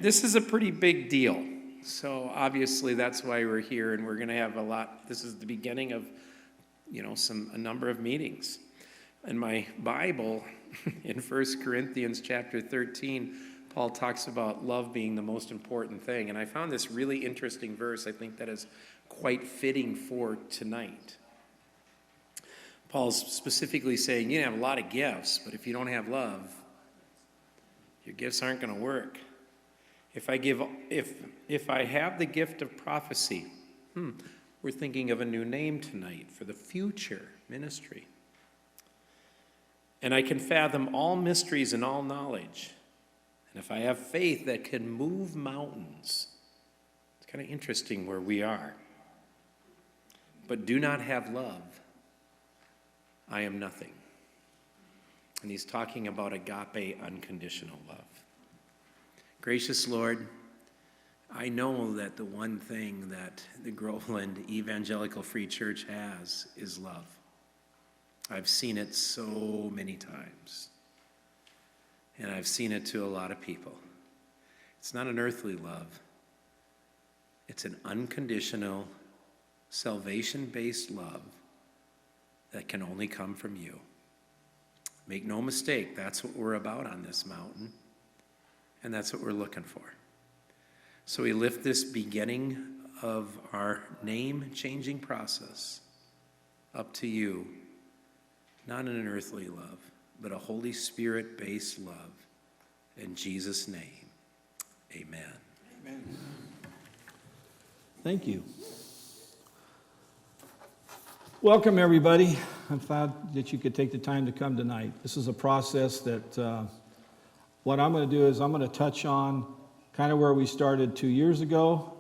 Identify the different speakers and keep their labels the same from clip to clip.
Speaker 1: this is a pretty big deal. So obviously that's why we're here, and we're going to have a lot. This is the beginning of, a number of meetings. In my Bible, in 1 Corinthians chapter 13, Paul talks about love being the most important thing. And I found this really interesting verse, I think, that is quite fitting for tonight. Paul's specifically saying, you have a lot of gifts, but if you don't have love, your gifts aren't going to work. If I have the gift of prophecy, we're thinking of a new name tonight for the future ministry. And I can fathom all mysteries and all knowledge. And if I have faith that can move mountains, it's kind of interesting where we are. But do not have love, I am nothing. And he's talking about agape, unconditional love. Gracious Lord, I know that the one thing that the Groveland Evangelical Free Church has is love. I've seen it so many times. And I've seen it to a lot of people. It's not an earthly love. It's an unconditional, salvation-based love that can only come from you. Make no mistake, that's what we're about on this mountain. And that's what we're looking for. So we lift this beginning of our name-changing process up to you, not in an earthly love, but a Holy Spirit-based love. In Jesus' name, amen.
Speaker 2: Amen. Thank you. Welcome, everybody. I'm glad that you could take the time to come tonight. This is a process that what I'm going to do is I'm going to touch on kind of where we started 2 years ago,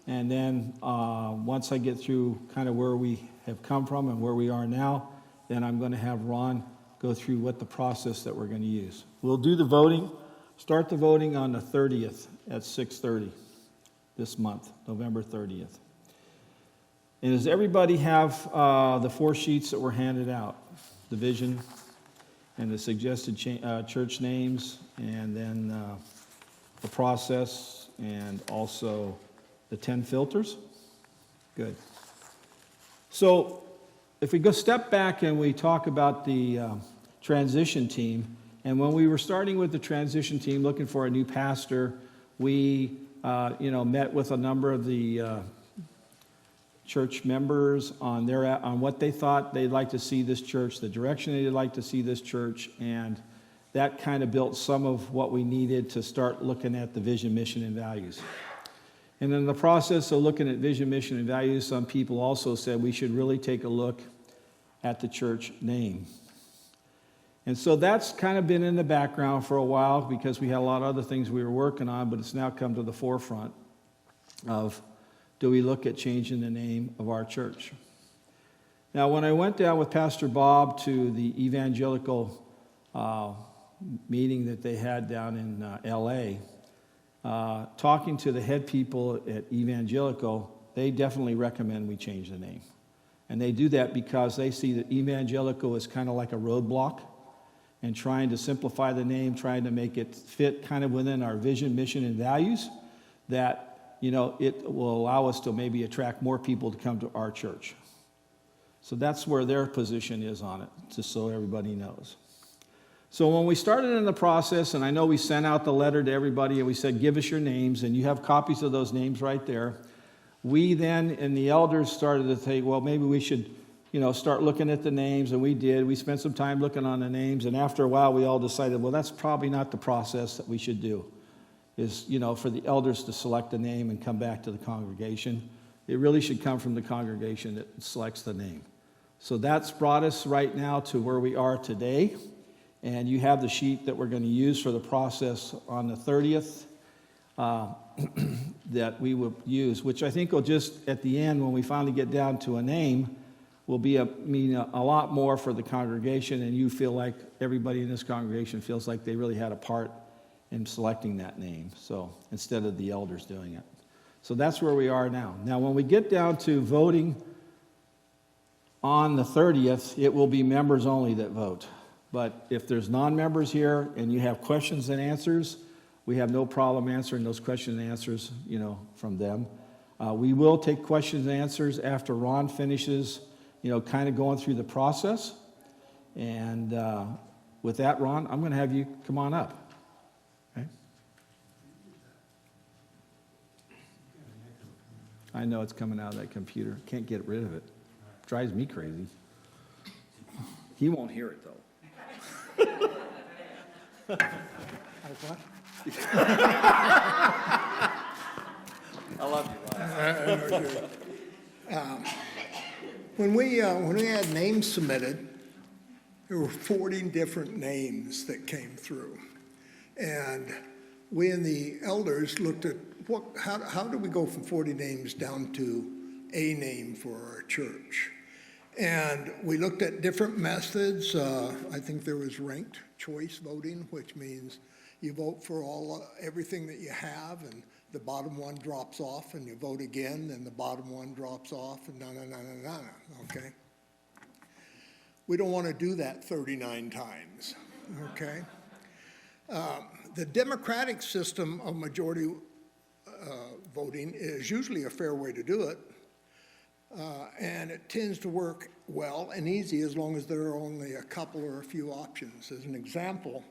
Speaker 2: and then once I get through kind of where we have come from and where we are now, then I'm going to have Ron go through what the process that we're going to use. We'll do the voting, start the voting on the 30th at 6:30 this month, November 30th. And does everybody have the 4 sheets that were handed out? The vision and the suggested church names, and then the process, and also the 10 filters? Good. So if we go step back and we talk about the transition team, and when we were starting with the transition team looking for a new pastor, we met with a number of the church members on what they thought they'd like to see this church, the direction they'd like to see this church, and that kind of built some of what we needed to start looking at the vision, mission, and values. And in the process of looking at vision, mission, and values, some people also said we should really take a look at the church name. And so that's kind of been in the background for a while because we had a lot of other things we were working on, but it's now come to the forefront of, do we look at changing the name of our church? Now, when I went down with Pastor Bob to the evangelical meeting that they had down in L.A., talking to the head people at Evangelical, they definitely recommend we change the name. And they do that because they see that Evangelical is kind of like a roadblock, and trying to simplify the name, trying to make it fit kind of within our vision, mission, and values, that it will allow us to maybe attract more people to come to our church. So that's where their position is on it, just so everybody knows. So when we started in the process, and I know we sent out the letter to everybody, and we said, give us your names, and you have copies of those names right there. We then, and the elders, started to think, well, maybe we should, start looking at the names, and we did. We spent some time looking on the names, and after a while, we all decided, well, that's probably not the process that we should do, is, for the elders to select a name and come back to the congregation. It really should come from the congregation that selects the name. So that's brought us right now to where we are today. And you have the sheet that we're going to use for the process on the 30th that we will use, which I think will just, at the end, when we finally get down to a name, will mean a lot more for the congregation, and you feel like everybody in this congregation feels like they really had a part in selecting that name, so instead of the elders doing it. So that's where we are now. Now, when we get down to voting on the 30th, it will be members only that vote. But if there's non-members here and you have questions and answers, We have no problem answering those question and answers, from them. We will take questions and answers after Ron finishes, kind of going through the process. And with that, Ron, I'm going to have you come on up. Okay? I know it's coming out of that computer. Can't get rid of it. Drives me crazy. He won't hear it, though. I love you, Ron.
Speaker 3: When we had names submitted, there were 40 different names that came through. And we and the elders looked at how do we go from 40 names down to a name for our church? And we looked at different methods. I think there was ranked choice voting, which means you vote for everything that you have, and the bottom one drops off, and you vote again, and the bottom one drops off, and okay? We don't want to do that 39 times, okay? The democratic system of majority voting is usually a fair way to do it, and it tends to work well and easy as long as there are only a couple or a few options. As an example,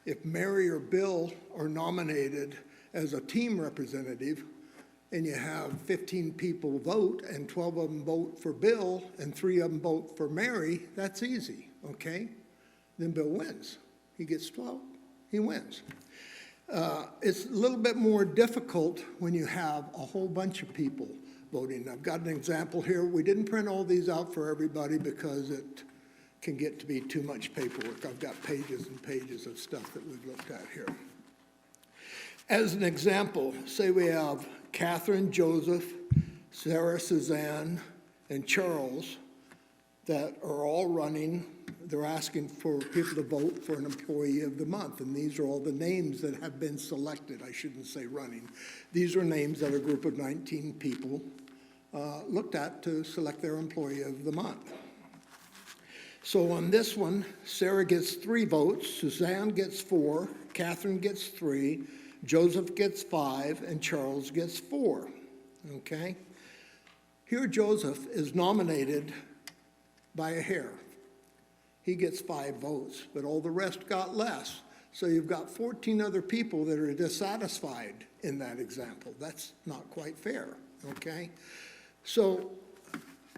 Speaker 3: if Mary or Bill are nominated as a team representative and you have 15 people vote and 12 of them vote for Bill and 3 of them vote for Mary, that's easy, okay? Then Bill wins. He gets 12, he wins. It's a little bit more difficult when you have a whole bunch of people voting. I've got an example here. We didn't print all these out for everybody because it can get to be too much paperwork. I've got pages and pages of stuff that we've looked at here. As an example, say we have Catherine, Joseph, Sarah, Suzanne, and Charles that are all running. They're asking for people to vote for an employee of the month, and these are all the names that have been selected. I shouldn't say running. These are names that a group of 19 people looked at to select their employee of the month. So on this one, Sarah gets 3 votes, Suzanne gets 4, Catherine gets 3, Joseph gets 5, and Charles gets 4, okay? Here Joseph is nominated by a hair. He gets 5 votes, but all the rest got less. So you've got 14 other people that are dissatisfied in that example. That's not quite fair, okay? So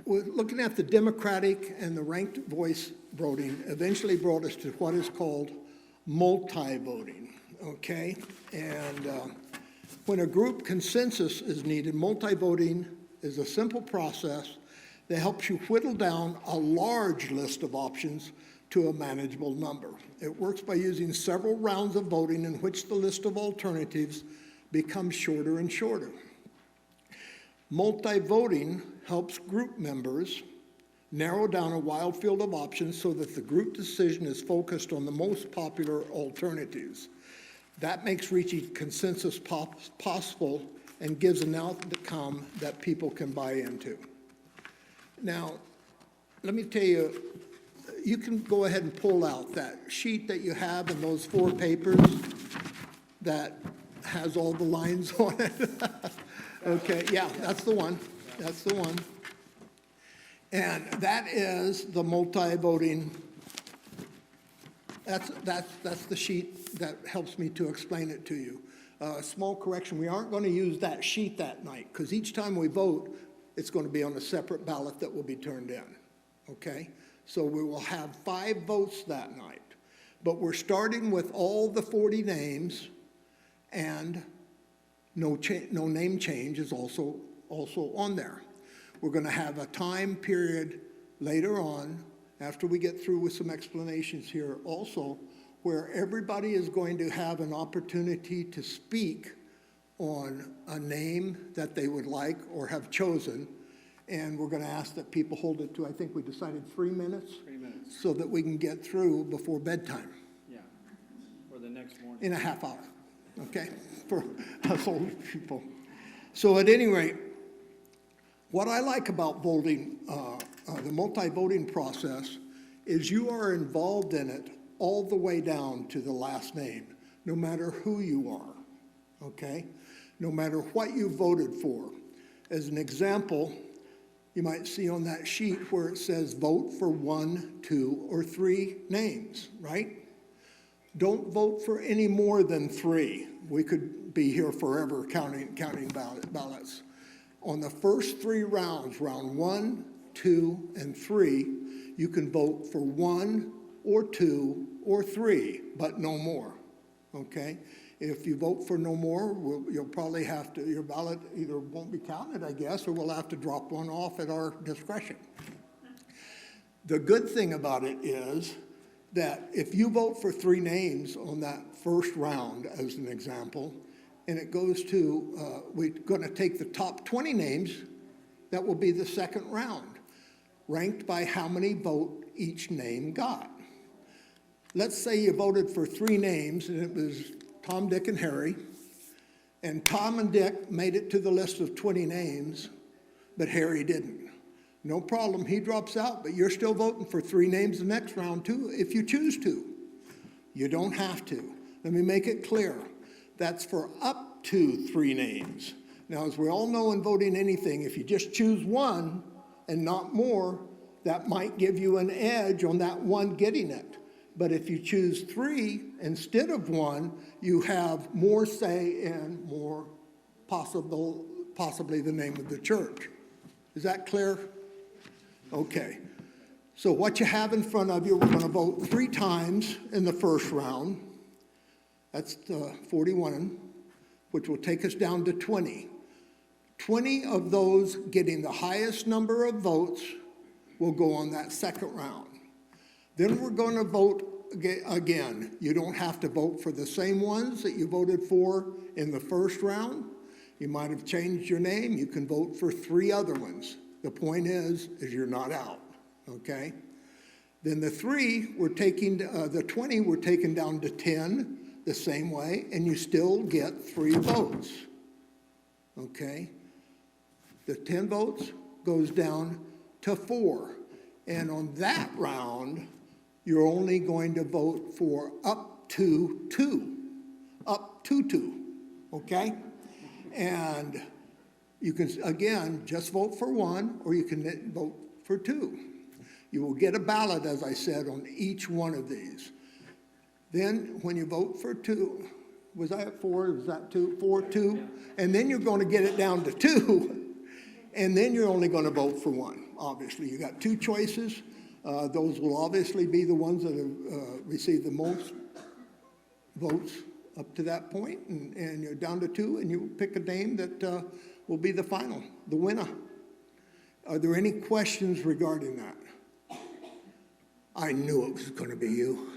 Speaker 3: we're looking at the democratic and the ranked voice voting eventually brought us to what is called multi-voting, okay? And when a group consensus is needed, multi-voting is a simple process that helps you whittle down a large list of options to a manageable number. It works by using several rounds of voting in which the list of alternatives becomes shorter and shorter. Multi-voting helps group members narrow down a wide field of options so that the group decision is focused on the most popular alternatives. That makes reaching consensus possible and gives an outcome that people can buy into. Now, let me tell you, you can go ahead and pull out that sheet that you have in those 4 papers that has all the lines on it. Okay, yeah, that's the one. That's the one. And that is the multi-voting. That's the sheet that helps me to explain it to you. Small correction, we aren't going to use that sheet that night because each time we vote, it's going to be on a separate ballot that will be turned in, okay? So we will have 5 votes that night. But we're starting with all the 40 names, and no name change is also on there. We're going to have a time period later on, after we get through with some explanations here also, where everybody is going to have an opportunity to speak on a name that they would like or have chosen, and we're going to ask that people hold it to, I think we decided 3 minutes?
Speaker 2: 3 minutes.
Speaker 3: So that we can get through before bedtime.
Speaker 2: Yeah, or the next morning.
Speaker 3: In a half hour, okay, for us old people. So at any rate, what I like about voting, the multi-voting process, is you are involved in it all the way down to the last name. no matter who you are, okay? No matter what you voted for. As an example, you might see on that sheet where it says vote for 1, 2, or 3 names, right? Don't vote for any more than 3. We could be here forever counting ballots. On the first 3 rounds, round 1, 2, and 3, you can vote for 1 or 2 or 3, but no more, okay? If you vote for no more, you'll probably have to, your ballot either won't be counted, I guess, or we'll have to drop one off at our discretion. The good thing about it is that if you vote for 3 names on that first round, as an example, and it goes to, we're going to take the top 20 names, that will be the second round, ranked by how many vote each name got. Let's say you voted for 3 names, and it was Tom, Dick, and Harry, and Tom and Dick made it to the list of 20 names, but Harry didn't. No problem, he drops out, but you're still voting for 3 names the next round too, if you choose to. You don't have to. Let me make it clear. That's for up to 3 names. Now, as we all know in voting anything, if you just choose 1 and not more, that might give you an edge on that one getting it. But if you choose 3 instead of 1, you have more say and more possibly the name of the church. Is that clear? Okay. So what you have in front of you, we're going to vote 3 times in the first round. That's 41, which will take us down to 20. 20 of those getting the highest number of votes will go on that second round. Then we're going to vote again. You don't have to vote for the same ones that you voted for in the first round. You might have changed your name. You can vote for 3 other ones. The point is you're not out, okay? Then the 20 we're taking down to 10 the same way, and you still get 3 votes, okay? The 10 votes goes down to 4. And on that round, you're only going to vote for up to 2, okay? And you can, again, just vote for 1, or you can vote for 2. You will get a ballot, as I said, on each one of these. Then when you vote for 2, was that 4, was that 2? 4, 2, and then you're going to get it down to 2, and then you're only going to vote for 1, obviously. You got 2 choices. Those will obviously be the ones that have received the most votes up to that point, and you're down to 2, and you pick a name that will be the final, the winner. Are there any questions regarding that? I knew it was going to be you.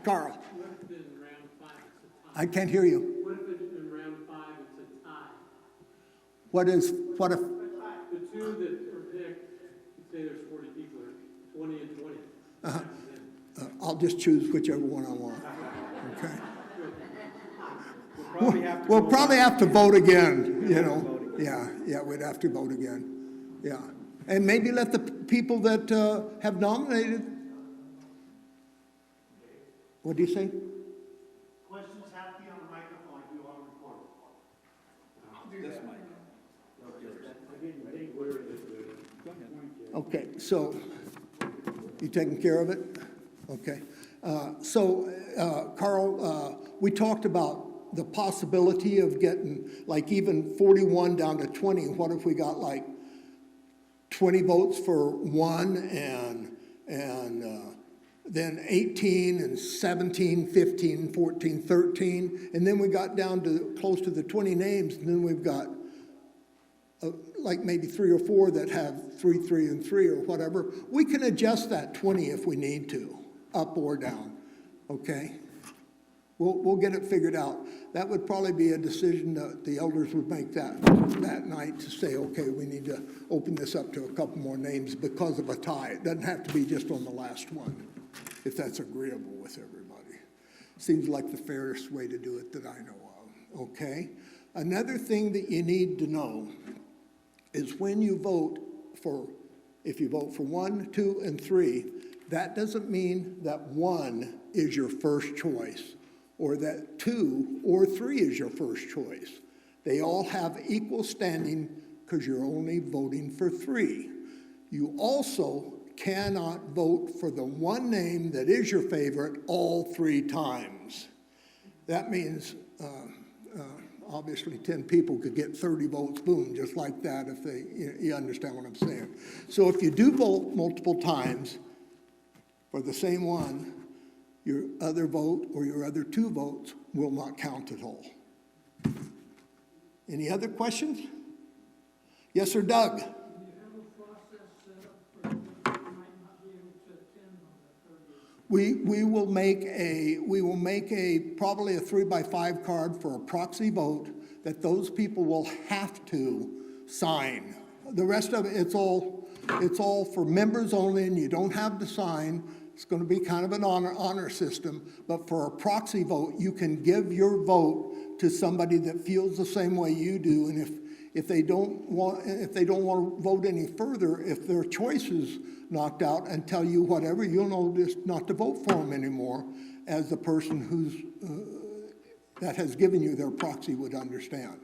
Speaker 3: Carl.
Speaker 4: What if in round 5 it's a tie?
Speaker 3: I can't hear you.
Speaker 4: What if in round 5 it's a tie?
Speaker 3: What if,
Speaker 4: The 2 that are picked, say there's 40 people, or 20 and 20.
Speaker 3: I'll just choose whichever one I want, okay? We'll probably have to vote again, you know. Yeah, we'd have to vote again, yeah. And maybe let the people that have nominated. What do you say?
Speaker 5: Questions have to be on the microphone if you want to record.
Speaker 3: This mic. Okay, so you taking care of it? Okay. Carl, we talked about the possibility of getting like even 41 down to 20. What if we got like 20 votes for 1 and then 18 and 17, 15, 14, 13, and then we got down to close to the 20 names, and then we've got like maybe 3 or 4 that have 3, 3, and 3 or whatever. We can adjust that 20 if we need to, up or down, okay? We'll get it figured out. That would probably be a decision that the elders would make that night to say, okay, we need to open this up to a couple more names because of a tie. It doesn't have to be just on the last one, if that's agreeable with everybody. Seems like the fairest way to do it that I know of, okay? Another thing that you need to know is when you vote for, if you vote for 1, 2, and 3, that doesn't mean that 1 is your first choice or that 2 or 3 is your first choice. They all have equal standing because you're only voting for 3. You also cannot vote for the one name that is your favorite all 3 times. That means obviously 10 people could get 30 votes, boom, just like that if they, you understand what I'm saying. So if you do vote multiple times for the same one, your other vote or your other 2 votes will not count at all. Any other questions? Yes, sir, Doug?
Speaker 4: Do you have a process set up for those who might not be able to attend on the 30th?
Speaker 3: We will make a probably a 3x5 card for a proxy vote that those people will have to sign. The rest of it, it's all for members only, and you don't have to sign. It's going to be kind of an honor system, but for a proxy vote, you can give your vote to somebody that feels the same way you do, and if they don't want to vote any further, if their choice is knocked out and tell you whatever, you'll know just not to vote for them anymore, as the person who's that has given you their proxy would understand.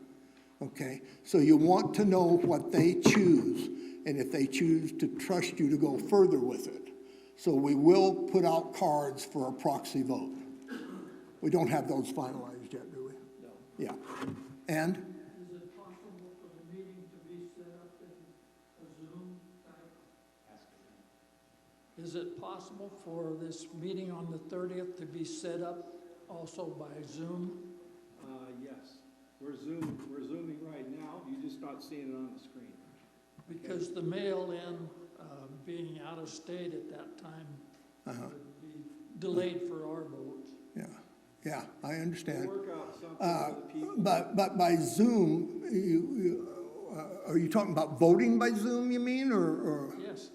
Speaker 3: Okay, so you want to know what they choose, and if they choose to trust you to go further with it. So we will put out cards for a proxy vote. We don't have those finalized yet, do we? No. Yeah. And?
Speaker 4: Is it possible for the meeting to be set up in a Zoom type? Is it possible for this meeting on the 30th to be set up also by Zoom?
Speaker 2: Yes. We're zooming right now. You're just not seeing it on the screen.
Speaker 4: Because the mail-in, being out of state at that time, would be delayed for our votes.
Speaker 3: Yeah, I understand.
Speaker 2: We'll work out something for the people.
Speaker 3: But by Zoom, are you talking about voting by Zoom, you mean, or?
Speaker 4: Yes.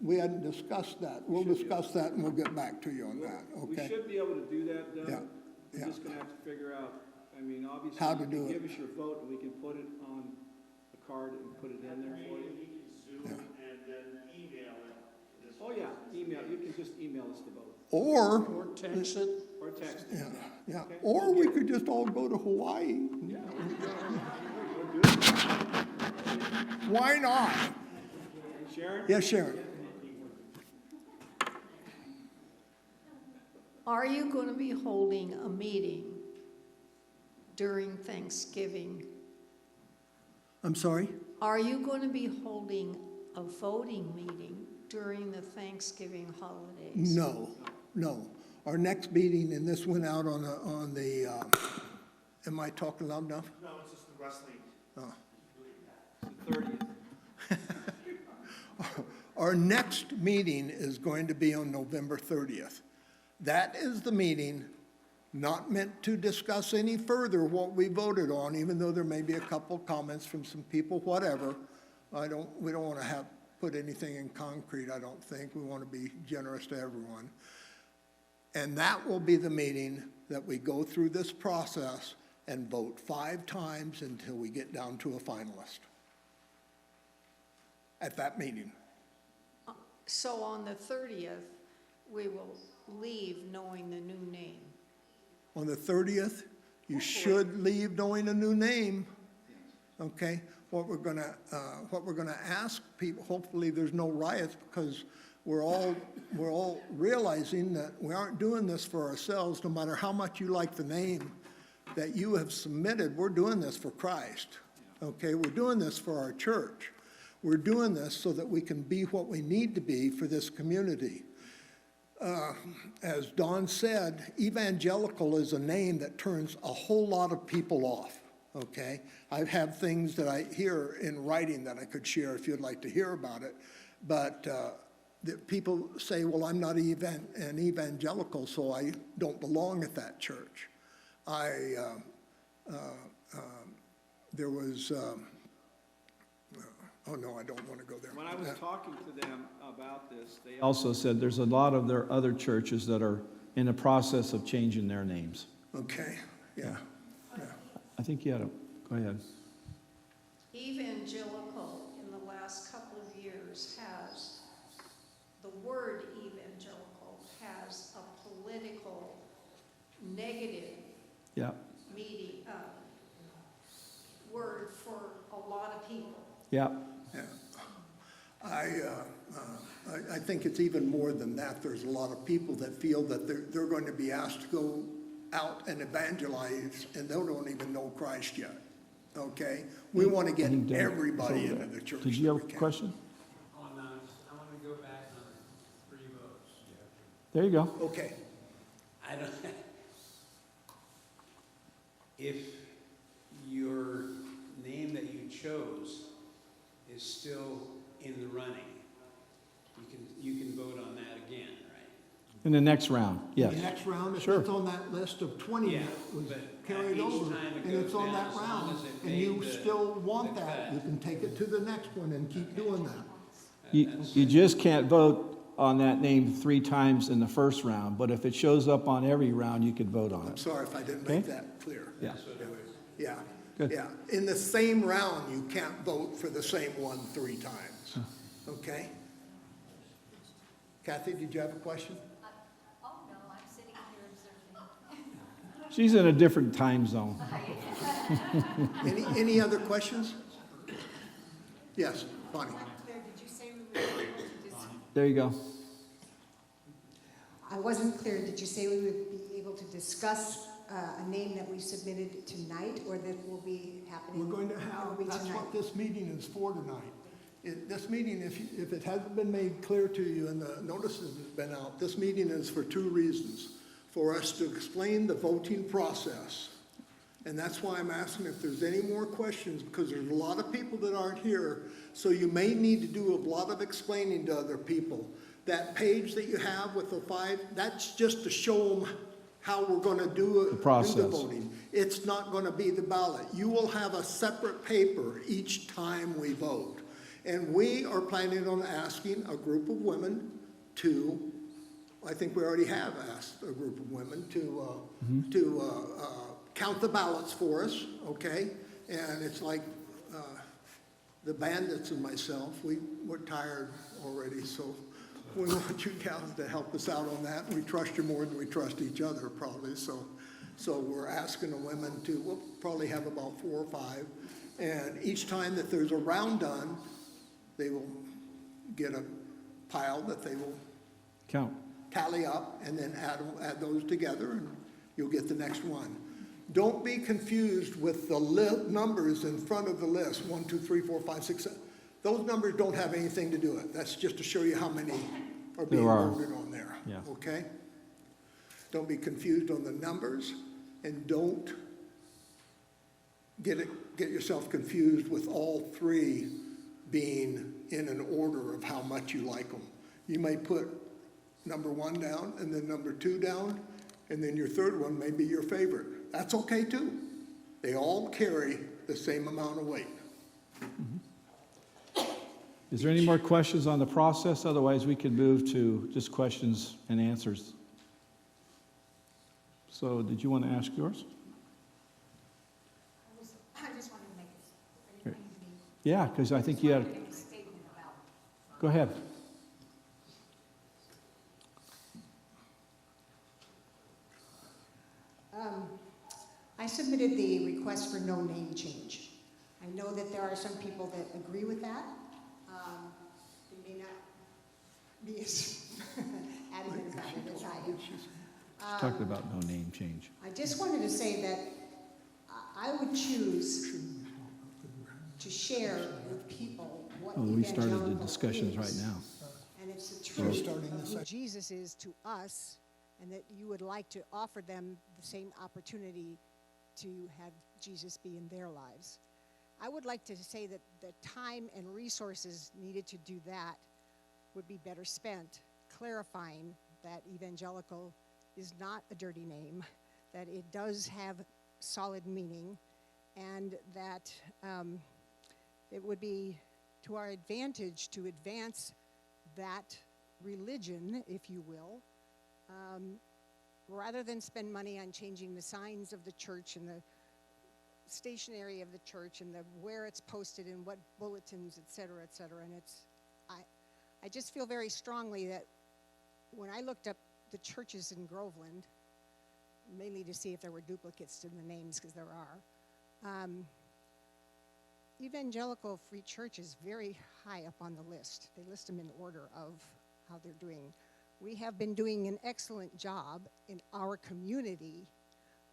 Speaker 3: We hadn't discussed that. We'll discuss that and we'll get back to you on that,
Speaker 2: We
Speaker 3: okay?
Speaker 2: should be able to do that, Doug.
Speaker 3: Yeah,
Speaker 2: We're
Speaker 3: yeah.
Speaker 2: just gonna have to figure out, I mean, obviously.
Speaker 3: How to
Speaker 2: you
Speaker 3: do
Speaker 2: can
Speaker 3: it.
Speaker 2: Give us your vote and we can put it on the card and put it in there for you.
Speaker 3: Yeah.
Speaker 5: And then email it.
Speaker 2: Oh, yeah, email, you can just email us the vote
Speaker 3: Or,
Speaker 4: Or text it.
Speaker 2: or text it.
Speaker 3: yeah,
Speaker 2: Okay.
Speaker 3: or we could just all go to Hawaii.
Speaker 2: Yeah, we'll do it.
Speaker 3: Why not?
Speaker 2: Sharon?
Speaker 3: Yes, Sharon?
Speaker 6: Are you going to be holding a meeting during Thanksgiving?
Speaker 3: I'm sorry?
Speaker 6: Are you going to be holding a voting meeting during the Thanksgiving holidays?
Speaker 3: No. Our next meeting, and this went out on the am I talking loud enough?
Speaker 5: No, it's just the wrestling.
Speaker 2: The 30th.
Speaker 3: Our next meeting is going to be on November 30th. That is the meeting not meant to discuss any further what we voted on, even though there may be a couple comments from some people, whatever. We don't want to put anything in concrete, I don't think. We want to be generous to everyone. And that will be the meeting that we go through this process and vote 5 times until we get down to a finalist at that meeting.
Speaker 6: So on the 30th, we will leave knowing the new name.
Speaker 3: On the 30th, you should leave knowing a new name, okay? What we're gonna ask people, hopefully there's no riots, because we're all realizing that we aren't doing this for ourselves, no matter how much you like the name that you have submitted. We're doing this for Christ, okay? We're doing this for our church. We're doing this so that we can be what we need to be for this community. As Don said, evangelical is a name that turns a whole lot of people off, okay? I have things that I hear in writing that I could share if you'd like to hear about it, but people say, well, I'm not an evangelical, so I don't belong at that church. There was, oh no, I don't want to go there.
Speaker 2: When I was talking to them about this, they Also said there's a lot of their other churches that are in the process of changing their names.
Speaker 3: Okay, yeah.
Speaker 2: I think you had go ahead.
Speaker 6: Evangelical in the last couple of years has, the word evangelical has a political negative
Speaker 2: Yeah,
Speaker 6: meaning, word for a lot of people.
Speaker 2: yeah.
Speaker 3: Yeah. I think it's even more than that. There's a lot of people that feel that they're going to be asked to go out and evangelize, and they don't even know Christ yet, okay? We want to get
Speaker 2: I think Dan-
Speaker 3: everybody
Speaker 2: so,
Speaker 3: into the church.
Speaker 2: Did you
Speaker 3: that
Speaker 2: have
Speaker 3: we
Speaker 2: a
Speaker 3: can.
Speaker 2: question?
Speaker 7: I want to go back on 3 votes.
Speaker 2: There you go.
Speaker 3: Okay.
Speaker 7: I don't, if your name that you chose is still in the running, you can vote on that again, right?
Speaker 2: In the next round, yes.
Speaker 3: The next round, if
Speaker 2: Sure.
Speaker 3: it's on that list of 20
Speaker 7: Yeah,
Speaker 3: that was
Speaker 7: but
Speaker 3: carried
Speaker 7: each
Speaker 3: over,
Speaker 7: time it
Speaker 3: and
Speaker 7: goes
Speaker 3: it's on
Speaker 7: down,
Speaker 3: that
Speaker 7: as long
Speaker 3: round,
Speaker 7: as it
Speaker 3: and
Speaker 7: made
Speaker 3: you
Speaker 7: the-
Speaker 3: still want
Speaker 7: the
Speaker 3: that,
Speaker 7: cut.
Speaker 3: you can take it to the next one and keep doing that.
Speaker 2: You just can't vote on that name 3 times in the first round, but if it shows up on every round, you could vote on
Speaker 3: I'm
Speaker 2: it.
Speaker 3: sorry if I didn't make
Speaker 2: Okay.
Speaker 3: that clear.
Speaker 2: Yeah.
Speaker 3: Yeah,
Speaker 2: Good.
Speaker 3: yeah. In the same round, you can't vote for the same one 3 times, okay? Kathy, did you have a question?
Speaker 8: Oh, no, I'm sitting here observing.
Speaker 2: She's in a different time zone.
Speaker 3: Any other questions? Yes, Bonnie.
Speaker 8: Claire, did you say we were able to
Speaker 2: There you go.
Speaker 8: I wasn't clear, did you say we would be able to discuss a name that we submitted tonight, or that will be happening?
Speaker 3: We're going to
Speaker 8: It
Speaker 3: have,
Speaker 8: will be
Speaker 3: that's
Speaker 8: tonight.
Speaker 3: what this meeting is for tonight. This meeting, if it hasn't been made clear to you and the notices have been out, this meeting is for 2 reasons. For us to explain the voting process. And that's why I'm asking if there's any more questions, because there's a lot of people that aren't here. So you may need to do a lot of explaining to other people. That page that you have with the 5, that's just to show them how we're going to do
Speaker 2: The process.
Speaker 3: do the voting. It's not going to be the ballot. You will have a separate paper each time we vote. And we are planning on asking a group of women to, I think we already have asked a group of women to count the ballots for us, okay? And it's like the bandits and myself, we're tired already, so we want you gals to help us out on that. We trust you more than we trust each other probably, so we're asking the women to, we'll probably have about 4 or 5. And each time that there's a round done, they will get a pile that they will
Speaker 2: Count.
Speaker 3: tally up and then add those together and you'll get the next one. Don't be confused with the numbers in front of the list, 1, 2, 3, 4, 5, 6, 7. Those numbers don't have anything to do with it. That's just to show you how many are being
Speaker 2: There are.
Speaker 3: voted on there,
Speaker 2: Yeah.
Speaker 3: okay? Don't be confused on the numbers and don't get yourself confused with all 3 being in an order of how much you like them. You may put number 1 down and then number 2 down, and then your 3rd one may be your favorite. That's okay too. They all carry the same amount of weight.
Speaker 2: Is there any more questions on the process? Otherwise, we can move to just questions and answers. So did you want to ask yours?
Speaker 8: I just wanted to make a,
Speaker 2: Great. Yeah, because I think you had,
Speaker 8: make a statement about.
Speaker 2: go ahead.
Speaker 8: I submitted the request for no name change. I know that there are some people that agree with that. They may not be as adamant about it as I am.
Speaker 2: She's talking about no name change.
Speaker 8: I just wanted to say that I would choose to share with people what
Speaker 2: Oh, we started the
Speaker 8: evangelical
Speaker 2: discussions right
Speaker 8: is.
Speaker 2: now.
Speaker 8: And it's the
Speaker 3: We're
Speaker 8: truth
Speaker 3: starting
Speaker 8: of
Speaker 3: the
Speaker 8: who
Speaker 3: sec-
Speaker 8: Jesus is to us, and that you would like to offer them the same opportunity to have Jesus be in their lives. I would like to say that the time and resources needed to do that would be better spent clarifying that evangelical is not a dirty name, that it does have solid meaning, and that it would be to our advantage to advance that religion, if you will, rather than spend money on changing the signs of the church and the stationery of the church and where it's posted and what bulletins, et cetera, et cetera. And I just feel very strongly that when I looked up the churches in Groveland, mainly to see if there were duplicates to the names, because there are. Evangelical Free Church is very high up on the list. They list them in order of how they're doing. We have been doing an excellent job in our community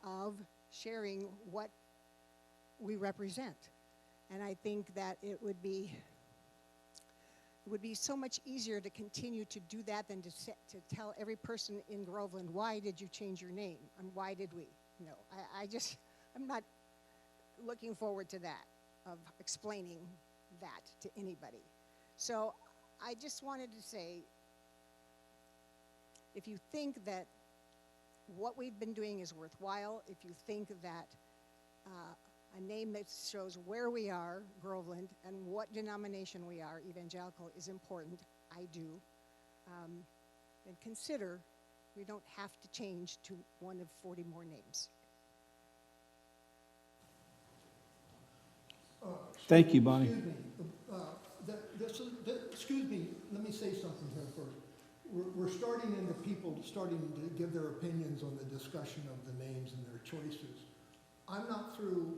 Speaker 8: of sharing what we represent. And I think that it would be so much easier to continue to do that than to tell every person in Groveland, why did you change your name? And why did we? No, I'm not looking forward to that, of explaining that to anybody. So I just wanted to say, if you think that what we've been doing is worthwhile, if you think that a name that shows where we are, Groveland, and what denomination we are, evangelical, is important, I do, then consider we don't have to change to one of 40 more names.
Speaker 2: Thank you, Bonnie.
Speaker 3: Excuse me, let me say something here first. We're starting into people starting to give their opinions on the discussion of the names and their choices. I'm not through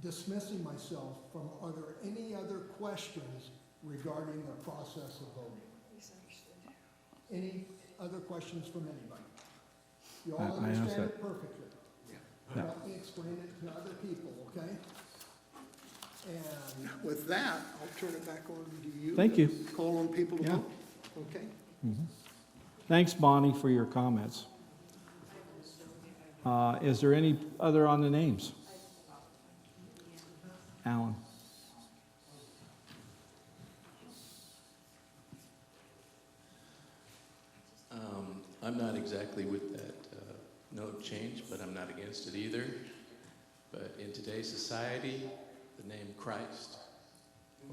Speaker 3: dismissing myself from, are there any other questions regarding the process of voting? Any other questions from anybody? You all
Speaker 2: I
Speaker 3: understand
Speaker 2: understand.
Speaker 3: it perfectly.
Speaker 2: Yeah.
Speaker 3: Let me explain it to other people, okay? And with that, I'll turn it back on to you.
Speaker 2: Thank you.
Speaker 3: Call on people to
Speaker 2: Yeah.
Speaker 3: vote, okay?
Speaker 2: Thanks, Bonnie, for your comments. Is there any other on the names? Alan?
Speaker 9: I'm not exactly with that note change, but I'm not against it either. But in today's society, the name Christ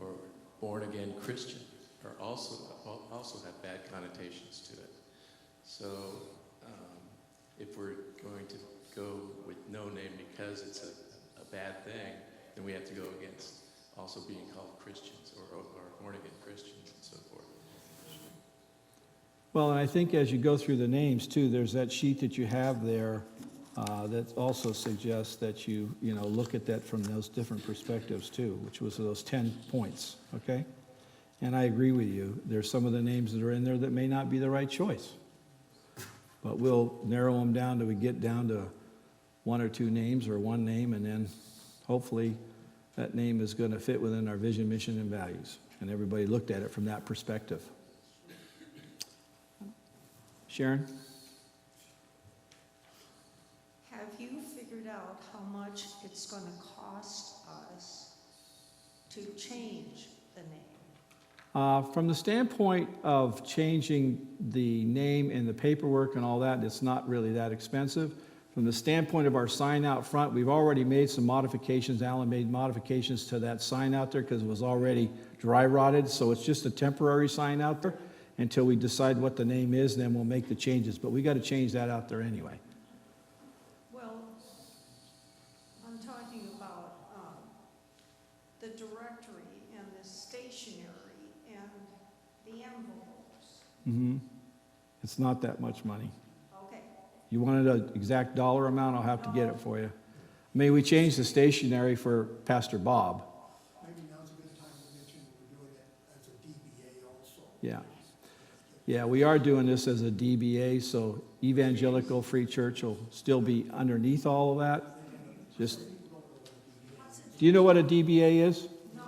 Speaker 9: or born-again Christian are also have bad connotations to it. So if we're going to go with no name because it's a bad thing, then we have to go against also being called Christians or born-again Christians and so forth.
Speaker 2: Well, and I think as you go through the names too, there's that sheet that you have there that also suggests that you look at that from those different perspectives too, which was those 10 points, okay? And I agree with you. There's some of the names that are in there that may not be the right choice. But we'll narrow them down till we get down to one or two names or one name, and then hopefully that name is going to fit within our vision, mission, and values. And everybody looked at it from that perspective. Sharon?
Speaker 6: Have you figured out how much it's going to cost us to change the name?
Speaker 2: From the standpoint of changing the name and the paperwork and all that, it's not really that expensive. From the standpoint of our sign out front, we've already made some modifications. Alan made modifications to that sign out there because it was already dry rotted, so it's just a temporary sign out there until we decide what the name is, then we'll make the changes. But we got to change that out there anyway.
Speaker 6: Well, I'm talking about the directory and the stationery and the envelopes.
Speaker 2: It's not that much money.
Speaker 6: Okay.
Speaker 2: You wanted an exact dollar amount, I'll have to get it for you. May we change the stationery for Pastor Bob?
Speaker 3: Maybe now's a good time to mention we're doing it as a DBA also.
Speaker 2: Yeah. Yeah, we are doing this as a DBA, so Evangelical Free Church will still be underneath all of that. Just, do you know what a DBA is? No.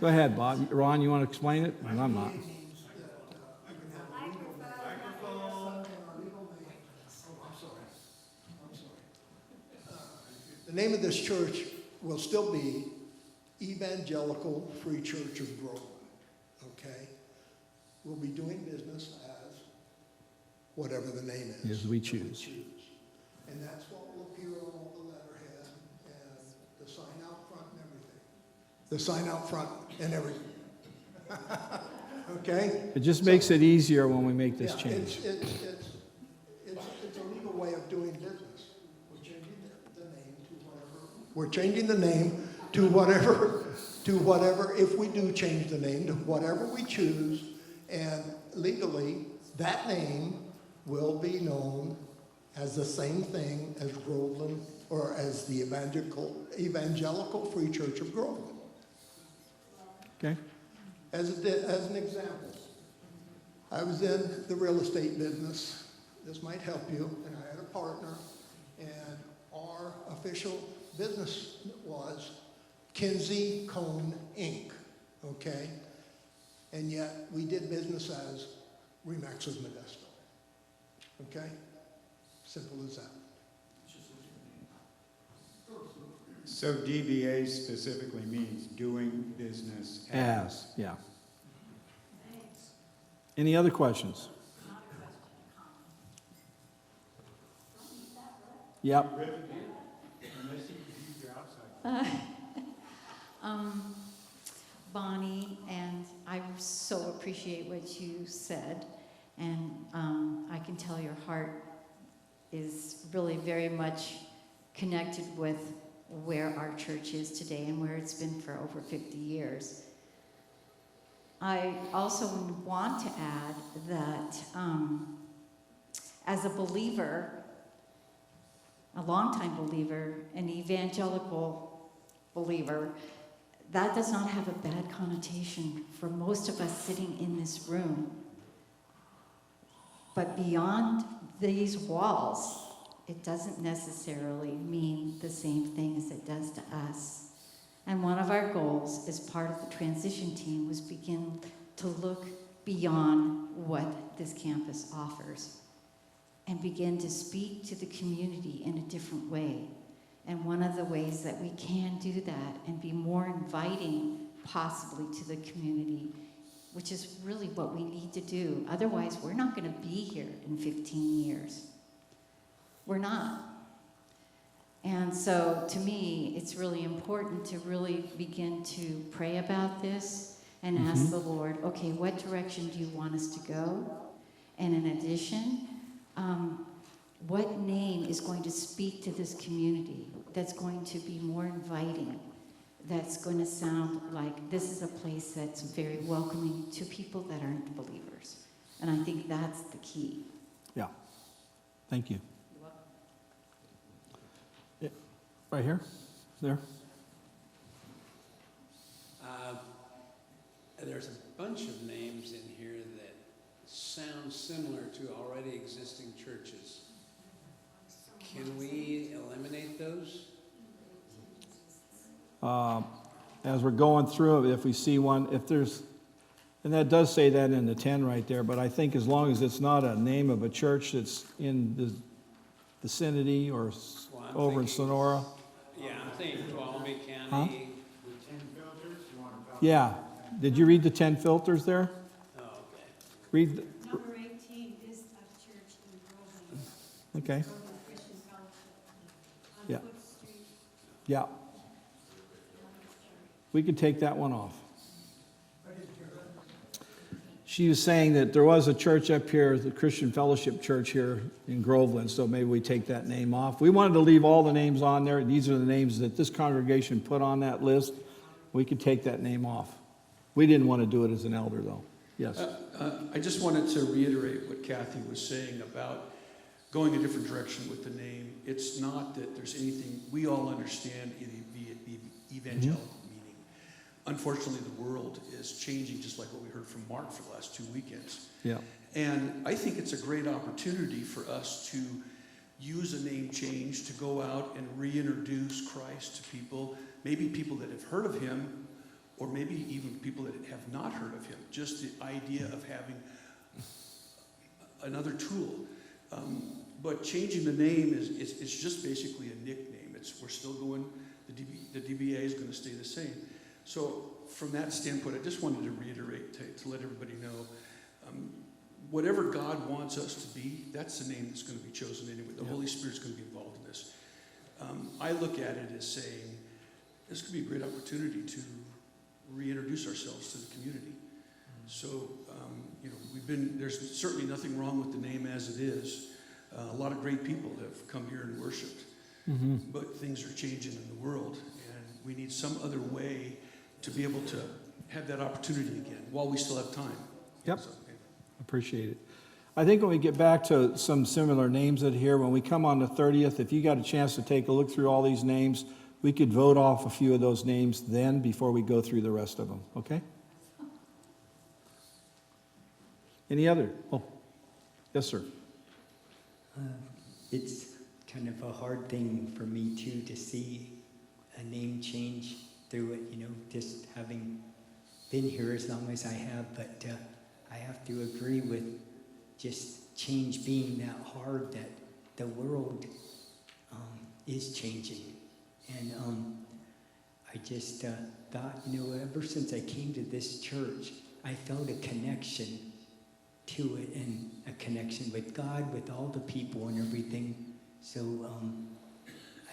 Speaker 2: Go ahead, Bob. Ron, you want to explain it? I'm not.
Speaker 3: The name of this church will still be Evangelical Free Church of Groveland, okay? We'll be doing business as whatever the name is.
Speaker 2: As we choose.
Speaker 3: And that's what will appear on all the letterhead and the sign out front and everything. The sign out front and everything. Okay?
Speaker 2: It just makes it easier when we make this
Speaker 3: Yeah,
Speaker 2: change.
Speaker 3: It's a legal way of doing business. We're changing the name to whatever, if we do change the name, to whatever we choose, and legally, that name will be known as the same thing as Groveland, or as the Evangelical Free Church of Groveland.
Speaker 2: Okay.
Speaker 3: As an example, I was in the real estate business. This might help you. And I had a partner, and our official business was Kinsey Cone Inc. Okay? And yet we did business as Remax of Modesto. Okay? Simple as that.
Speaker 10: So DBA specifically means doing business
Speaker 2: As, yeah. Any other questions? Yep.
Speaker 11: Bonnie, and I so appreciate what you said, and I can tell your heart is really very much connected with where our church is today and where it's been for over 50 years. I also want to add that as a believer, a longtime believer, an evangelical believer, that does not have a bad connotation for most of us sitting in this room. But beyond these walls, it doesn't necessarily mean the same thing as it does to us. And one of our goals as part of the transition team was begin to look beyond what this campus offers and begin to speak to the community in a different way. And one of the ways that we can do that and be more inviting possibly to the community, which is really what we need to do. Otherwise, we're not going to be here in 15 years. We're not. And so to me, it's really important to really begin to pray about this and ask the Lord, okay, what direction do you want us to go? And in addition, what name is going to speak to this community that's going to be more inviting, that's going to sound like this is a place that's very welcoming to people that aren't believers. And I think that's the key.
Speaker 2: Yeah. Thank you. Yeah. Right here? There?
Speaker 7: There's a bunch of names in here that sound similar to already existing churches. Can we eliminate those?
Speaker 2: As we're going through it, if we see one, if there's, and that does say that in the 10 right there, but I think as long as it's not a name of a church that's in the vicinity or over in Sonora.
Speaker 7: Yeah, I'm thinking Tuolumne County.
Speaker 2: Huh?
Speaker 10: The 10 filters, you want to talk?
Speaker 2: Yeah. Did you read the 10 filters there?
Speaker 7: Oh, okay.
Speaker 2: Read the,
Speaker 12: Number 18 is a church in Groveland.
Speaker 2: okay.
Speaker 12: Groveland Christian Fellowship. On
Speaker 2: Yeah.
Speaker 12: Foot Street.
Speaker 2: Yeah. We could take that one off. She was saying that there was a church up here, the Christian Fellowship Church here in Groveland, so maybe we take that name off. We wanted to leave all the names on there. These are the names that this congregation put on that list. We could take that name off. We didn't want to do it as an elder, though. Yes.
Speaker 13: I just wanted to reiterate what Kathy was saying about going a different direction with the name. It's not that there's anything, we all understand the evangelical meaning. Unfortunately, the world is changing, just like what we heard from Mark for the last 2 weekends.
Speaker 2: Yeah.
Speaker 13: And I think it's a great opportunity for us to use a name change to go out and reintroduce Christ to people, maybe people that have heard of him, or maybe even people that have not heard of him. Just the idea of having another tool. But changing the name is just basically a nickname. We're still going, the DBA is going to stay the same. So from that standpoint, I just wanted to reiterate, to let everybody know, whatever God wants us to be, that's the name that's going to be chosen anyway. The Holy Spirit's going to be involved in this. I look at it as saying, this could be a great opportunity to reintroduce ourselves to the community. So, there's certainly nothing wrong with the name as it is. A lot of great people have come here and worshiped, but things are changing in the world, and we need some other way to be able to have that opportunity again while we still have time.
Speaker 2: Yep.
Speaker 13: So,
Speaker 2: Appreciate it. I think when we get back to some similar names that here, when we come on the 30th, if you got a chance to take a look through all these names, we could vote off a few of those names then before we go through the rest of them, okay? Any other? Oh, yes, sir.
Speaker 14: It's kind of a hard thing for me too to see a name change through it, just having been here as long as I have, but I have to agree with just change being that hard, that the world is changing. And I just thought, ever since I came to this church, I felt a connection to it, and a connection with God, with all the people and everything. So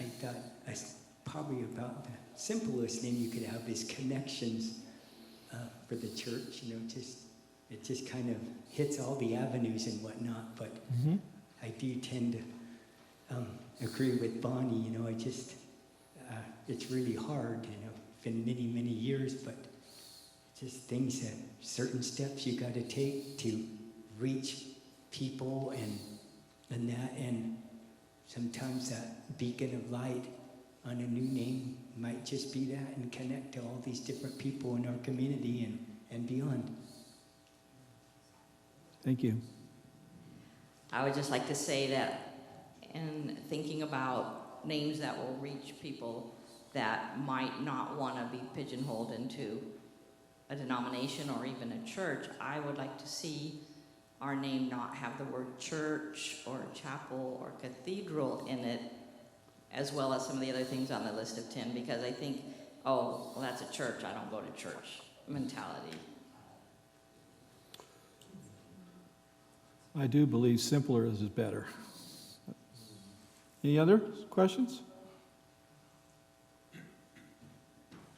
Speaker 14: I thought probably about the simplest name you could have is connections for the church. It just kind of hits all the avenues and whatnot. But I do tend to agree with Bonnie. I just it's really hard. Been many, many years, but just things that certain steps you got to take to reach people and that, and sometimes that beacon of light on a new name might just be that, and connect to all these different people in our community and beyond.
Speaker 2: Thank you.
Speaker 15: I would just like to say that in thinking about names that will reach people that might not want to be pigeonholed into a denomination or even a church, I would like to see our name not have the word church or chapel or cathedral in it, as well as some of the other things on the list of 10, because I think, oh, well, that's a church, I don't go to church mentality.
Speaker 2: I do believe simpler is better. Any other questions?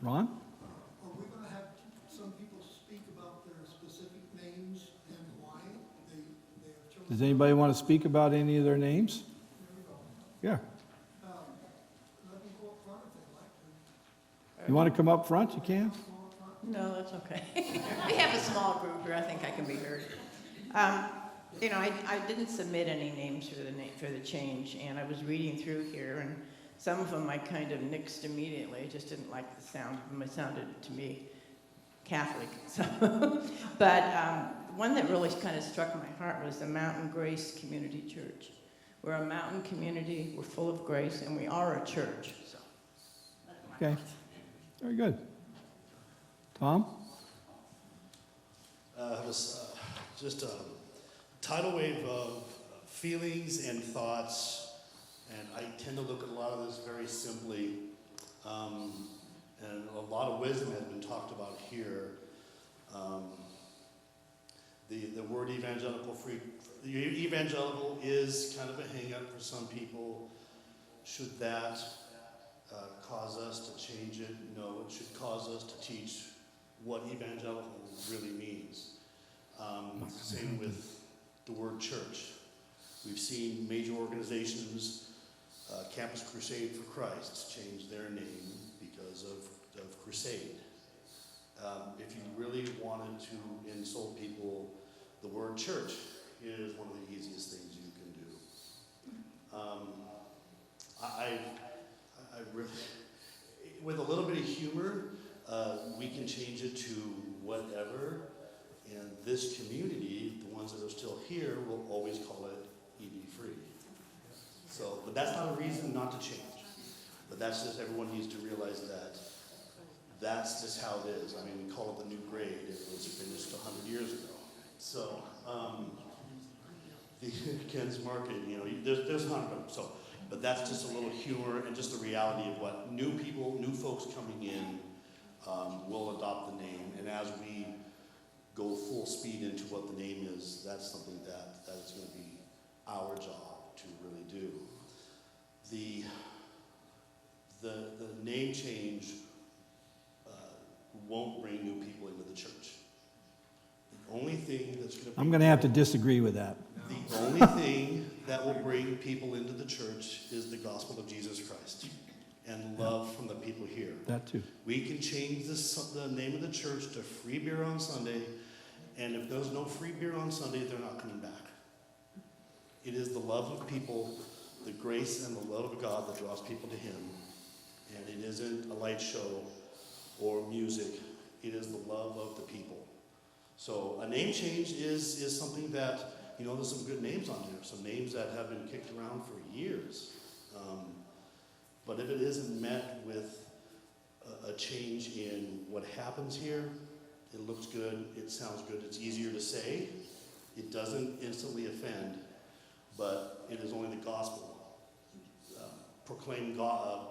Speaker 2: Ron?
Speaker 3: Are we going to have some people speak about their specific names and why they have chosen?
Speaker 2: Does anybody want to speak about any of their names? Yeah.
Speaker 3: Let them go up front if they'd like to.
Speaker 2: You want to come up front? You can.
Speaker 16: No, that's okay. We have a small group here. I think I can be heard. I didn't submit any names for the change, and I was reading through here, and some of them I kind of nixed immediately. I just didn't like the sound of them. It sounded to me Catholic. So, but one that really kind of struck my heart was the Mountain Grace Community Church. We're a mountain community. We're full of grace, and we are a church. So.
Speaker 2: Okay. Very good. Tom?
Speaker 5: Just a tidal wave of feelings and thoughts, and I tend to look at a lot of this very simply, and a lot of wisdom has been talked about here. The word evangelical is kind of a hang-up for some people. Should that cause us to change it? No, it should cause us to teach what evangelical really means. Same with the word church. We've seen major organizations, Campus Crusade for Christ, change their name because of crusade. If you really wanted to insult people, the word church is one of the easiest things you can do. I really, with a little bit of humor, we can change it to whatever. And this community, the ones that are still here, will always call it EB free. So, but that's not a reason not to change. But that's just, everyone needs to realize that that's just how it is. I mean, we call it the new grade. It was finished 100 years ago. So, Ken's market, there's 100 of them. So, but that's just a little humor and just the reality of what new people, new folks coming in will adopt the name. And as we go full speed into what the name is, that's something that is going to be our job to really do. The name change won't bring new people into the church. The only thing that's going to
Speaker 2: I'm going to have to disagree with that.
Speaker 5: The only thing that will bring people into the church is the gospel of Jesus Christ and love from the people here.
Speaker 2: That too.
Speaker 5: We can change the name of the church to Free Beer on Sunday, and if there's no free beer on Sunday, they're not coming back. It is the love of people, the grace and the love of God that draws people to Him. And it isn't a light show or music. It is the love of the people. So a name change is something that, there's some good names on there, some names that have been kicked around for years. But if it isn't met with a change in what happens here, it looks good, it sounds good, it's easier to say, it doesn't instantly offend, but it is only the gospel proclaimed God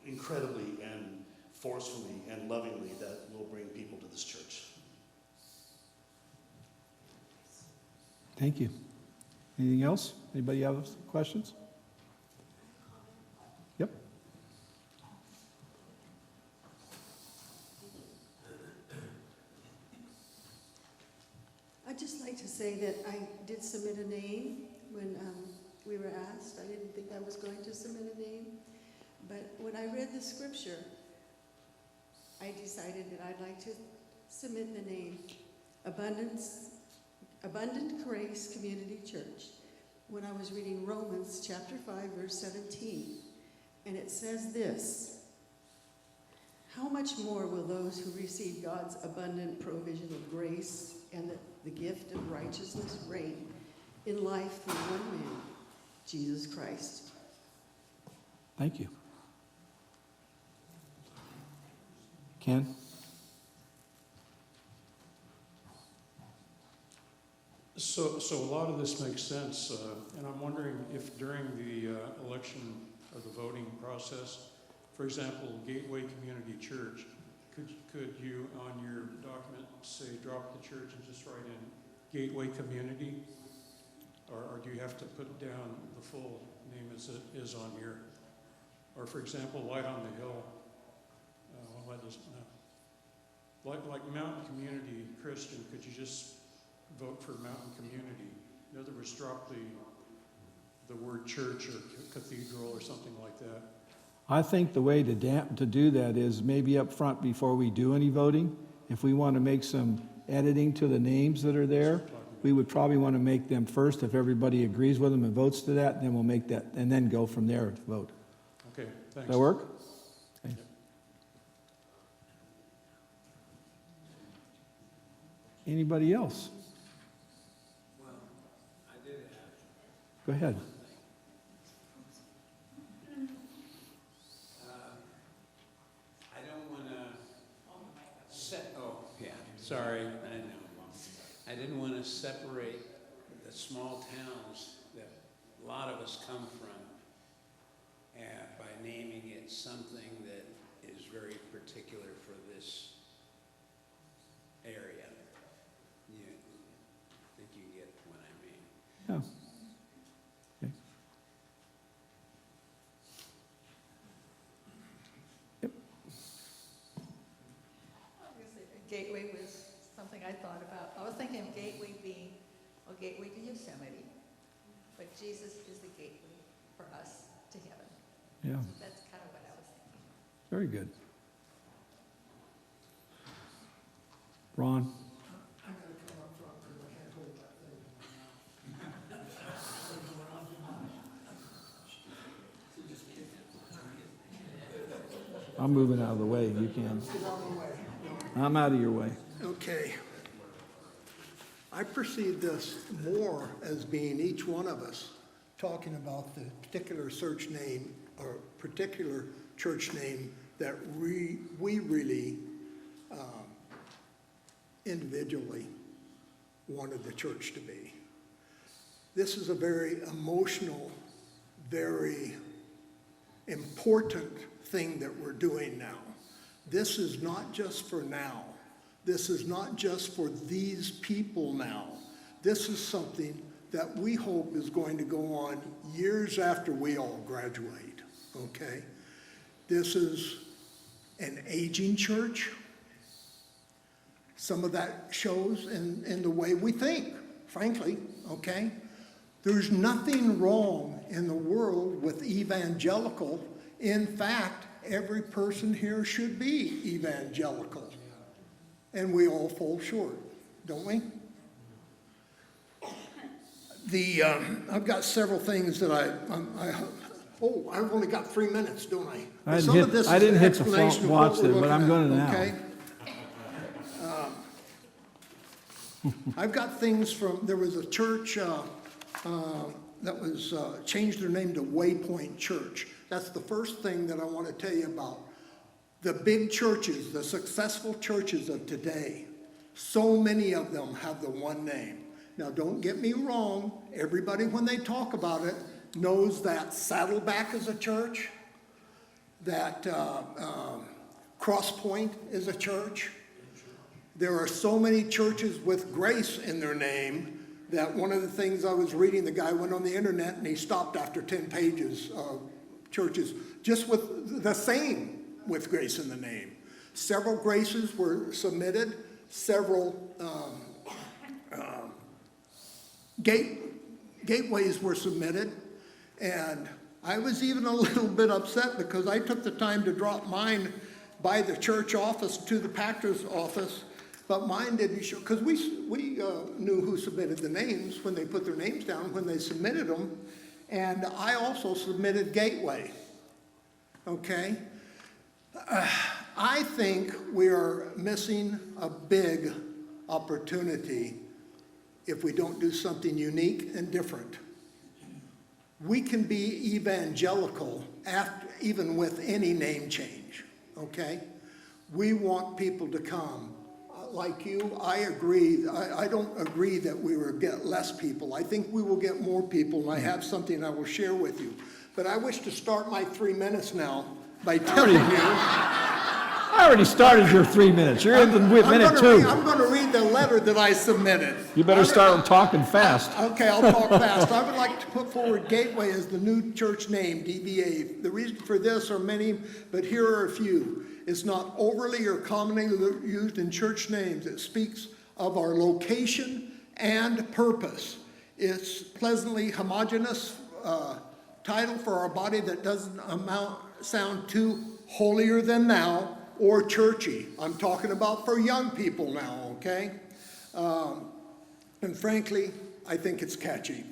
Speaker 5: incredibly and forcefully and lovingly that will bring people to this church.
Speaker 2: Thank you. Anything else? Anybody have questions? Yep.
Speaker 17: I'd just like to say that I did submit a name when we were asked. I didn't think I was going to submit a name. But when I read the scripture, I decided that I'd like to submit the name Abundant Grace Community Church when I was reading Romans chapter 5, verse 17. And it says this: how much more will those who receive God's abundant provision of grace and the gift of righteousness reign in life through one man, Jesus Christ?
Speaker 2: Thank you. Ken?
Speaker 18: So a lot of this makes sense, and I'm wondering if during the election or the voting process, for example, Gateway Community Church, could you on your document say drop the church and just write in Gateway Community? Or do you have to put down the full name as it is on here? Or for example, Light on the Hill, like Mountain Community Christian, could you just vote for Mountain Community? In other words, drop the word church or cathedral or something like that.
Speaker 2: I think the way to do that is maybe up front before we do any voting. If we want to make some editing to the names that are there, we would probably want to make them first. If everybody agrees with them and votes to that, then we'll make that, and then go from there to vote.
Speaker 18: Okay, thanks.
Speaker 2: Does that work? Okay. Anybody else?
Speaker 7: Well, I did have.
Speaker 2: Go ahead.
Speaker 7: I don't want to sorry, I know. I didn't want to separate the small towns that a lot of us come from by naming it something that is very particular for this area. I think you get what I mean.
Speaker 2: Yeah. Okay. Yep.
Speaker 19: Gateway was something I thought about. I was thinking of Gateway being a gateway to Yosemite, but Jesus is the gateway for us to heaven.
Speaker 2: Yeah.
Speaker 19: So that's kind of what I was thinking.
Speaker 2: Very good. Ron? I'm moving out of the way. You can. I'm out of your way.
Speaker 3: Okay. I perceive this more as being each one of us talking about the particular search name or particular church name that we really individually wanted the church to be. This is a very emotional, very important thing that we're doing now. This is not just for now. This is not just for these people now. This is something that we hope is going to go on years after we all graduate, okay? This is an aging church. Some of that shows in the way we think, frankly, okay? There's nothing wrong in the world with evangelical. In fact, every person here should be evangelical. And we all fall short, don't we? I've got several things that I've only got 3 minutes, don't I?
Speaker 2: I
Speaker 3: Some of this
Speaker 2: I
Speaker 3: is
Speaker 2: didn't
Speaker 3: an
Speaker 2: hit the
Speaker 3: explanation of
Speaker 2: watch
Speaker 3: what we're
Speaker 2: there, but
Speaker 3: looking
Speaker 2: I'm
Speaker 3: at,
Speaker 2: going to now.
Speaker 3: okay? I've got things from, there was a church that was changed their name to Waypoint Church. That's the first thing that I want to tell you about. The big churches, the successful churches of today, so many of them have the one name. Now, don't get me wrong. Everybody, when they talk about it, knows that Saddleback is a church, that Cross Point is a church. There are so many churches with grace in their name that one of the things I was reading, the guy went on the internet and he stopped after 10 pages of churches just with the same with grace in the name. Several graces were submitted, several gateways were submitted, and I was even a little bit upset because I took the time to drop mine by the church office to the pastor's office, but mine didn't show, because we knew who submitted the names when they put their names down, when they submitted them, and I also submitted Gateway, okay? I think we are missing a big opportunity if we don't do something unique and different. We can be evangelical even with any name change, okay? We want people to come. Like you, I agree. I don't agree that we will get less people. I think we will get more people, and I have something I will share with you. But I wish to start my 3 minutes now by telling you.
Speaker 2: I already started your 3 minutes. You're in the minute 2.
Speaker 3: I'm going to read the letter that I submitted.
Speaker 2: You better start talking fast.
Speaker 3: Okay, I'll talk fast. I would like to put forward Gateway as the new church name, DBA. The reason for this are many, but here are a few. It's not overly or commonly used in church names. It speaks of our location and purpose. It's pleasantly homogeneous title for our body that doesn't sound too holier than thou or churchy. I'm talking about for young people now, okay? And frankly, I think it's catchy.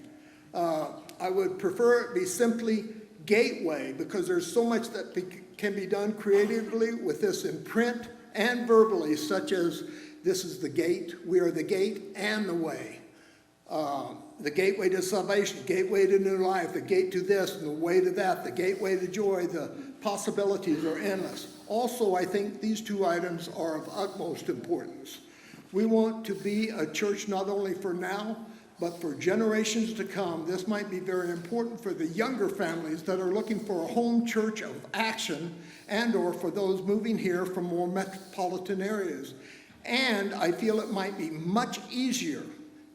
Speaker 3: I would prefer it be simply Gateway because there's so much that can be done creatively with this in print and verbally, such as this is the gate, we are the gate and the way. The gateway to salvation, gateway to new life, the gate to this and the way to that, the gateway to joy, the possibilities are endless. Also, I think these two items are of utmost importance. We want to be a church not only for now, but for generations to come. This might be very important for the younger families that are looking for a home church of action and or for those moving here from more metropolitan areas. And I feel it might be much easier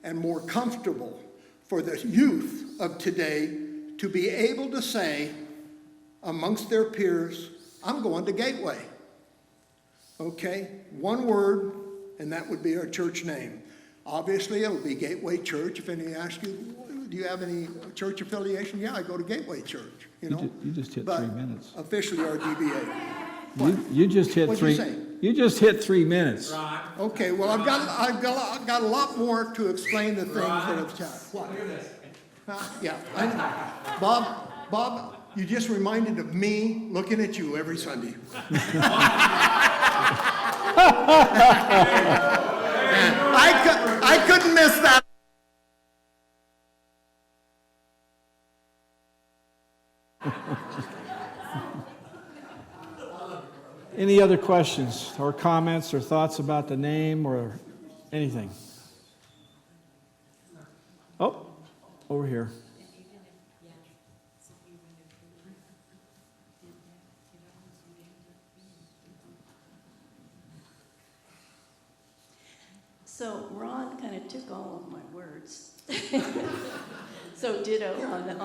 Speaker 3: and more comfortable for the youth of today to be able to say amongst their peers, I'm going to Gateway. Okay, one word, and that would be our church name. Obviously, it'll be Gateway Church. If any ask you, do you have any church affiliation? Yeah, I go to Gateway Church. You know,
Speaker 2: you just hit
Speaker 3: but
Speaker 2: 3 minutes.
Speaker 3: Officially, our DBA.
Speaker 2: You just hit
Speaker 3: What'd
Speaker 2: 3.
Speaker 3: you say?
Speaker 2: You just hit 3 minutes.
Speaker 3: Okay, well, I've got a lot more to explain the things that have chatted. What? Yeah, I know. Bob, you just reminded of me looking at you every Sunday. I couldn't miss that.
Speaker 2: Any other questions or comments or thoughts about the name or anything? Oh, over here.
Speaker 20: So Ron kind of took all of my words. So ditto on that.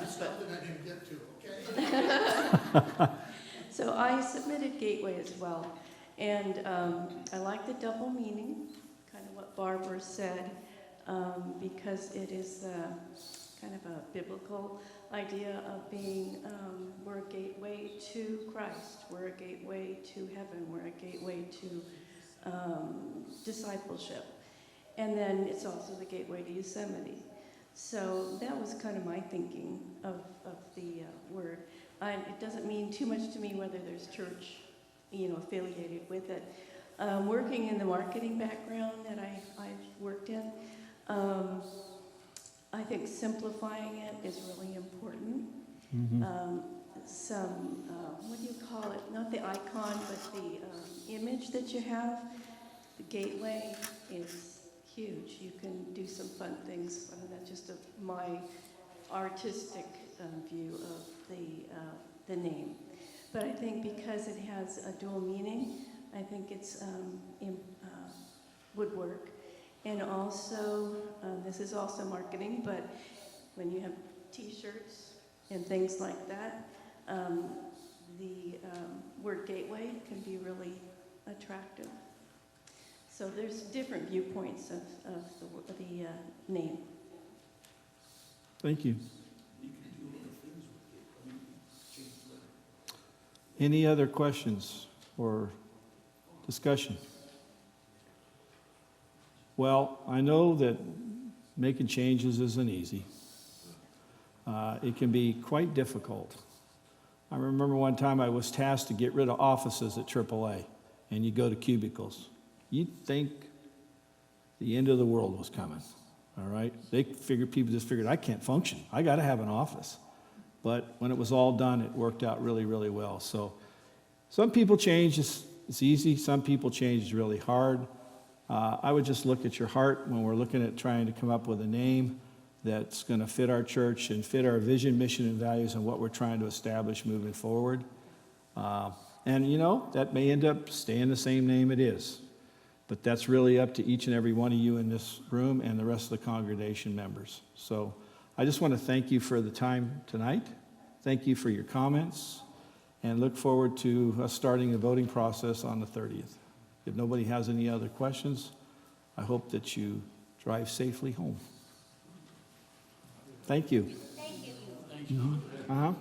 Speaker 3: Something I didn't get to, okay?
Speaker 20: So I submitted Gateway as well. And I like the double meaning, kind of what Barbara said, because it is kind of a biblical idea of being, we're a gateway to Christ, we're a gateway to heaven, we're a gateway to discipleship. And then it's also the gateway to Yosemite. So that was kind of my thinking of the word. It doesn't mean too much to me whether there's church, affiliated with it. Working in the marketing background that I've worked in, I think simplifying it is really important. What do you call it? Not the icon, but the image that you have. The gateway is huge. You can do some fun things. I mean, that's just my artistic view of the name. But I think because it has a dual meaning, I think it's would work. And also, this is also marketing, but when you have T-shirts and things like that, the word gateway can be really attractive. So there's different viewpoints of the name.
Speaker 2: Thank you. Any other questions or discussion? Well, I know that making changes isn't easy. It can be quite difficult. I remember one time I was tasked to get rid of offices at AAA, and you go to cubicles. You'd think the end of the world was coming, all right? People just figured, I can't function. I got to have an office. But when it was all done, it worked out really, really well. So some people change, it's easy. Some people change is really hard. I would just look at your heart when we're looking at trying to come up with a name that's going to fit our church and fit our vision, mission, and values and what we're trying to establish moving forward. And, that may end up staying the same name it is. But that's really up to each and every one of you in this room and the rest of the congregation members. So I just want to thank you for the time tonight. Thank you for your comments. And look forward to us starting the voting process on the 30th. If nobody has any other questions, I hope that you drive safely home. Thank you.
Speaker 12: Thank you.
Speaker 2: Uh-huh.